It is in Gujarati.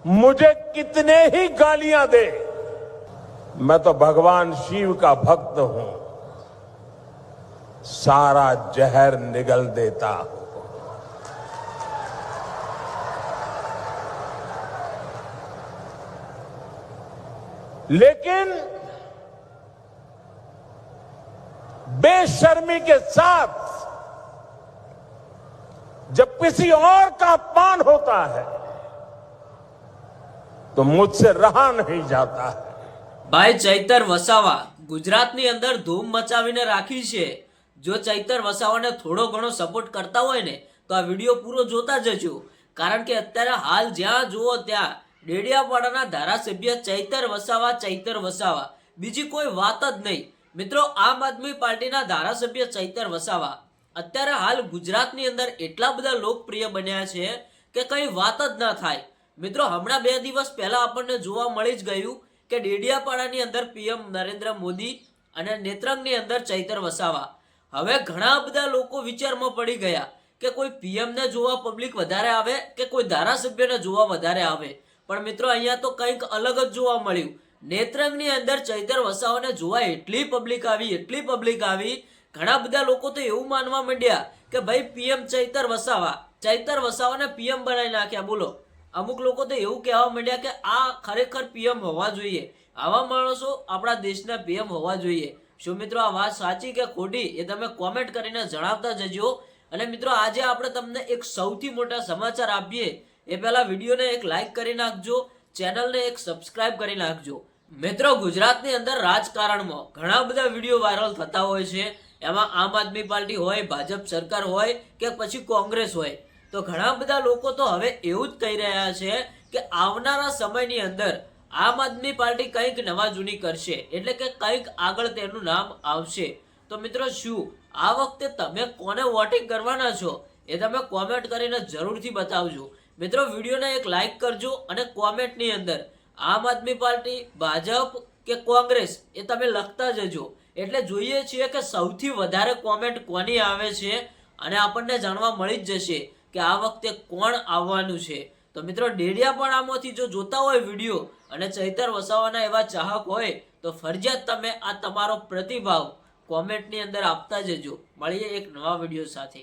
मुझे कितने ही गालियां दे, मैं तो भगवान शिव का भक्त हूं, सारा जहर निगल देता हूं। लेकिन बेशर्मी के साथ जब किसी और का अपमान होता है तो मुझसे रहा नहीं जाता है। ભાઈ ચૈતર વસાવા ગુજરાતની અંદર ધૂમ મચાવીને રાખી છે। જો ચૈતર વસાવાને થોડો ઘણો સપોર્ટ કરતા હોય ને તો આ વિડીયો પૂરો જોતા જજો, કારણ કે અત્યારે હાલ જ્યાં જુઓ ત્યાં ડેડિયાપાડાના ધારાસભ્ય ચૈતર વસાવા, બીજી કોઈ વાત જ નહીં। મિત્રો, આમ આદમી પાર્ટીના ધારાસભ્ય ચૈતર વસાવા અત્યારે હાલ ગુજરાતની અંદર એટલા બધા લોકપ્રિય બન્યા છે કે કઈ વાત જ ના થાય। મિત્રો, હમણાં 2 દિવસ પહેલા આપણને જોવા મળી જ ગયું કે ડેડિયાપાડાની અંદર પીએમ નરેન્દ્ર મોદી અને નેત્રંગની અંદર ચૈતર વસાવા। હવે ઘણા બધા લોકો વિચારમાં પડી ગયા કે કોઈ પીએમ ને જોવા પબ્લિક વધારે આવે કે કોઈ ધારાસભ્યને જોવા વધારે આવે, પણ મિત્રો અહીંયા તો કંઈક અલગ જ જોવા મળ્યું। નેત્રંગની અંદર ચૈતર વસાવાને જોવા એટલી પબ્લિક આવી, ઘણા બધા લોકો તો એવું માનવા માંડ્યા કે ભાઈ પીએમ ચૈતર વસાવાને પીએમ બનાવી નાખ્યા। બોલો, અમુક લોકો તો એવું કહેવા માંડ્યા કે આ ખરેખર પીએમ હોવા જોઈએ, આવા માણસો આપણા દેશના પીએમ હોવા જોઈએ। શું મિત્રો આ વાત સાચી કે ખોટી એ તમે કોમેન્ટ કરીને જણાવતા જજો। અને મિત્રો, આજે આપણે તમને એક સૌથી મોટા સમાચાર આપીએ એ પહેલા વિડીયોને એક લાઈક કરી નાખજો, ચેનલને એક સબસ્ક્રાઇબ કરી નાખજો। મિત્રો, ગુજરાતની અંદર રાજકારણમાં ઘણા બધા વિડીયો વાયરલ થતા હોય છે, એમાં આમ આદમી પાર્ટી હોય, ભાજપ સરકાર હોય કે પછી કોંગ્રેસ હોય, તો ઘણા બધા લોકો તો હવે એવું જ કહી રહ્યા છે કે આવનારા સમયની અંદર આમ આદમી પાર્ટી કંઈક નવા જૂની કરશે, એટલે કે કંઈક આગળ તેનું નામ આવશે। તો મિત્રો, શું આ વખતે તમે કોને વોટિંગ કરવાના છો એ તમે કોમેન્ટ કરીને જરૂરથી બતાવજો। મિત્રો, વિડીયોને એક લાઈક કરજો અને કોમેન્ટની અંદર આમ આદમી પાર્ટી, ભાજપ કે કોંગ્રેસ એ તમે લખતા જજો, એટલે જોઈએ છીએ કે સૌથી વધારે કોમેન્ટ કોની આવે છે અને આપણને જાણવા મળી જ જશે કે આ વખતે કોણ આવવાનું છે। તો મિત્રો, ડેડિયાપાડામાંથી જો જોતા હોય વિડીયો અને ચૈતર વસાવાના એવા ચાહક હોય તો ફરજિયાત તમે આ તમારો પ્રતિભાવ કોમેન્ટની અંદર આપતા જજો। મળીએ એક નવા વિડીયો સાથે।